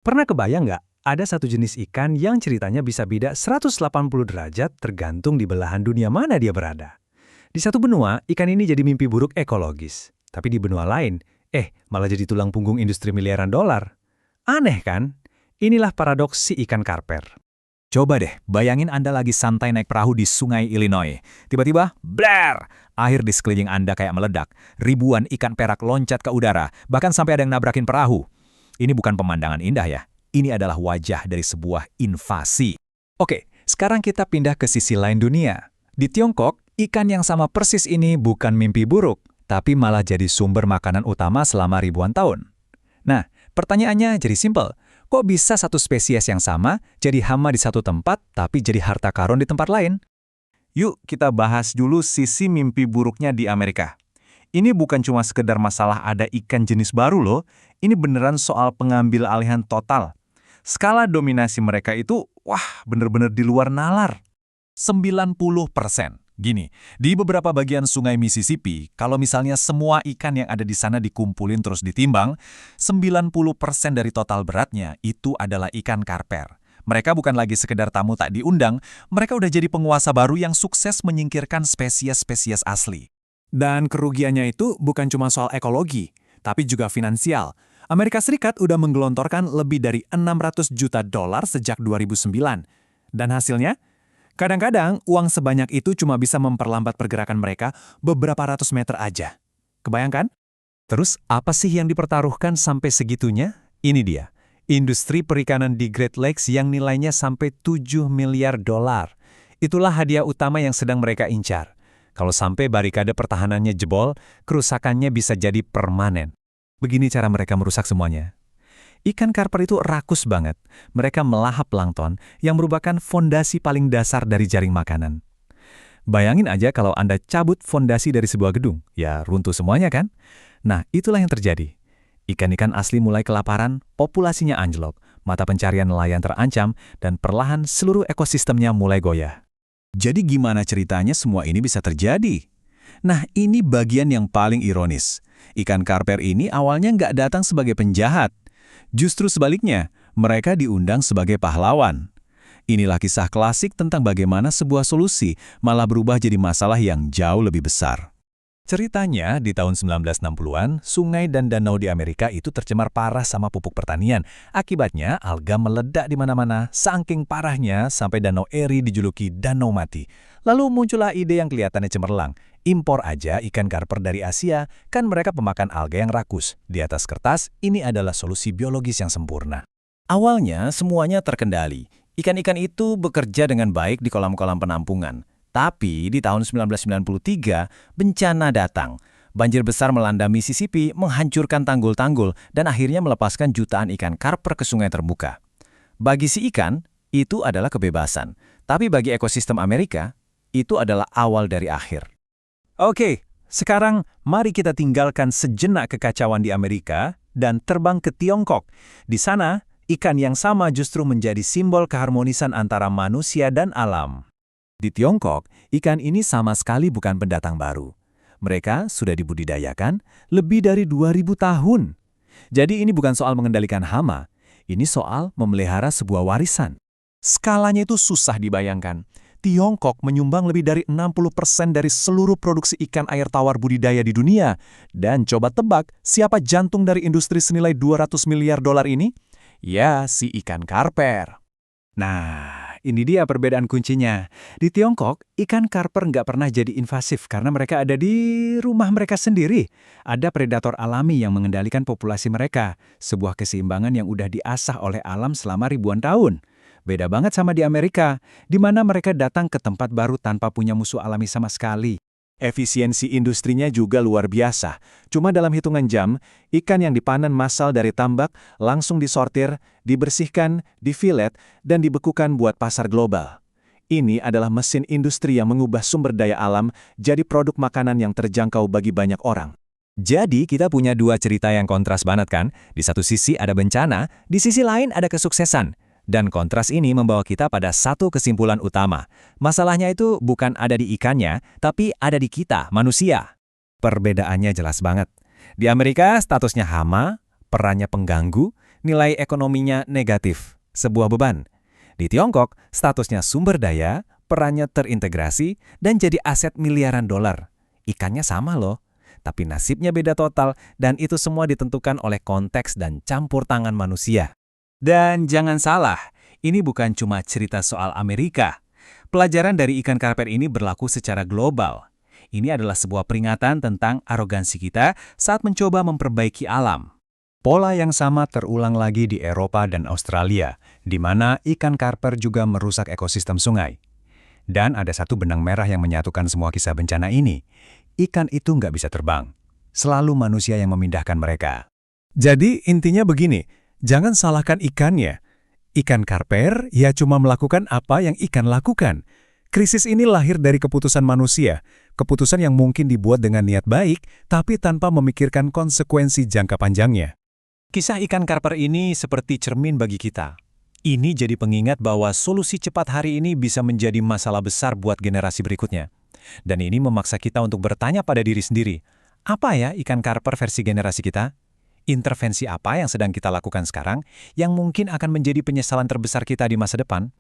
Pernah kebayang nggak? Ada satu jenis ikan yang ceritanya bisa beda 180 derajat tergantung di belahan dunia mana dia berada. Di satu benua, ikan ini jadi mimpi buruk ekologis. Tapi di benua lain, malah jadi tulang punggung industri miliaran dolar. Aneh kan? Inilah paradoks si ikan karper. Coba deh, bayangin Anda lagi santai naik perahu di sungai Illinois. Tiba-tiba, bler! Air di sekeliling Anda kayak meledak. Ribuan ikan perak loncat ke udara, bahkan sampai ada yang nabrakin perahu. Ini bukan pemandangan indah ya. Ini adalah wajah dari sebuah invasi. Oke, sekarang kita pindah ke sisi lain dunia. Di Tiongkok, ikan yang sama persis ini bukan mimpi buruk, tapi malah jadi sumber makanan utama selama ribuan tahun. Nah, pertanyaannya jadi simpel. Kok bisa satu spesies yang sama jadi hama di satu tempat, tapi jadi harta karun di tempat lain? Yuk kita bahas dulu sisi mimpi buruknya di Amerika. Ini bukan cuma sekedar masalah ada ikan jenis baru loh, ini beneran soal pengambil alihan total. Skala dominasi mereka itu, bener-bener di luar nalar. 90%. Gini, di beberapa bagian sungai Mississippi, kalau misalnya semua ikan yang ada di sana dikumpulin terus ditimbang, 90% dari total beratnya itu adalah ikan karper. Mereka bukan lagi sekedar tamu tak diundang, mereka udah jadi penguasa baru yang sukses menyingkirkan spesies-spesies asli. Dan kerugiannya itu bukan cuma soal ekologi, tapi juga finansial. Amerika Serikat udah menggelontorkan lebih dari $600 juta sejak 2009. Dan hasilnya? Kadang-kadang uang sebanyak itu cuma bisa memperlambat pergerakan mereka beberapa ratus meter aja. Kebayangkan? Terus apa sih yang dipertaruhkan sampai segitunya? Ini dia, industri perikanan di Great Lakes yang nilainya sampai $7 miliar. Itulah hadiah utama yang sedang mereka incar. Kalau sampai barikade pertahanannya jebol, kerusakannya bisa jadi permanen. Begini cara mereka merusak semuanya. Ikan karper itu rakus banget. Mereka melahap plankton yang merupakan fondasi paling dasar dari jaring makanan. Bayangin aja kalau Anda cabut fondasi dari sebuah gedung, ya runtuh semuanya kan? Nah, itulah yang terjadi. Ikan-ikan asli mulai kelaparan, populasinya anjlok, mata pencarian nelayan terancam, dan perlahan seluruh ekosistemnya mulai goyah. Jadi gimana ceritanya semua ini bisa terjadi? Nah, ini bagian yang paling ironis. Ikan karper ini awalnya nggak datang sebagai penjahat. Justru sebaliknya, mereka diundang sebagai pahlawan. Inilah kisah klasik tentang bagaimana sebuah solusi malah berubah jadi masalah yang jauh lebih besar. Ceritanya, di tahun 1960-an, sungai dan danau di Amerika itu tercemar parah sama pupuk pertanian. Akibatnya, alga meledak di mana-mana, saking parahnya sampai Danau Erie dijuluki Danau Mati. Lalu muncullah ide yang kelihatannya cemerlang. Impor aja ikan karper dari Asia, kan mereka pemakan alga yang rakus. Di atas kertas, ini adalah solusi biologis yang sempurna. Awalnya semuanya terkendali. Ikan-ikan itu bekerja dengan baik di kolam-kolam penampungan. Tapi di tahun 1993, bencana datang. Banjir besar melanda Mississippi, menghancurkan tanggul-tanggul, dan akhirnya melepaskan jutaan ikan karper ke sungai terbuka. Bagi si ikan, itu adalah kebebasan. Tapi bagi ekosistem Amerika, itu adalah awal dari akhir. Oke, sekarang mari kita tinggalkan sejenak kekacauan di Amerika dan terbang ke Tiongkok. Di sana, ikan yang sama justru menjadi simbol keharmonisan antara manusia dan alam. Di Tiongkok, ikan ini sama sekali bukan pendatang baru. Mereka sudah dibudidayakan lebih dari 2000 tahun. Jadi ini bukan soal mengendalikan hama, ini soal memelihara sebuah warisan. Skalanya itu susah dibayangkan. Tiongkok menyumbang lebih dari 60% dari seluruh produksi ikan air tawar budidaya di dunia. Dan coba tebak, siapa jantung dari industri senilai $200 miliar ini? Ya, si ikan karper. Nah, ini dia perbedaan kuncinya. Di Tiongkok, ikan karper nggak pernah jadi invasif karena mereka ada di rumah mereka sendiri. Ada predator alami yang mengendalikan populasi mereka. Sebuah keseimbangan yang udah diasah oleh alam selama ribuan tahun. Beda banget sama di Amerika, di mana mereka datang ke tempat baru tanpa punya musuh alami sama sekali. Efisiensi industrinya juga luar biasa. Cuma dalam hitungan jam, ikan yang dipanen massal dari tambak langsung disortir, dibersihkan, difilet, dan dibekukan buat pasar global. Ini adalah mesin industri yang mengubah sumber daya alam jadi produk makanan yang terjangkau bagi banyak orang. Jadi kita punya dua cerita yang kontras banget kan? Di satu sisi ada bencana, di sisi lain ada kesuksesan. Dan kontras ini membawa kita pada satu kesimpulan utama. Masalahnya itu bukan ada di ikannya, tapi ada di kita, manusia. Perbedaannya jelas banget. Di Amerika statusnya hama, perannya pengganggu. nilai ekonominya negatif, sebuah beban. Di Tiongkok, statusnya sumber daya, perannya terintegrasi, dan jadi aset miliaran dolar. Ikannya sama loh, tapi nasibnya beda total dan itu semua ditentukan oleh konteks dan campur tangan manusia. Dan jangan salah, ini bukan cuma cerita soal Amerika. Pelajaran dari ikan karper ini berlaku secara global. Ini adalah sebuah peringatan tentang arogansi kita saat mencoba memperbaiki alam. Pola yang sama terulang lagi di Eropa dan Australia, di mana ikan karper juga merusak ekosistem sungai. Dan ada satu benang merah yang menyatukan semua kisah bencana ini. Ikan itu nggak bisa terbang. Selalu manusia yang memindahkan mereka. Jadi intinya begini, jangan salahkan ikannya. Ikan karper ya cuma melakukan apa yang ikan lakukan. Krisis ini lahir dari keputusan manusia, keputusan yang mungkin dibuat dengan niat baik, tapi tanpa memikirkan konsekuensi jangka panjangnya. Kisah ikan karper ini seperti cermin bagi kita. Ini jadi pengingat bahwa solusi cepat hari ini bisa menjadi masalah besar buat generasi berikutnya. Dan ini memaksa kita untuk bertanya pada diri sendiri, apa ya ikan karper versi generasi kita? Intervensi apa yang sedang kita lakukan sekarang yang mungkin akan menjadi penyesalan terbesar kita di masa depan?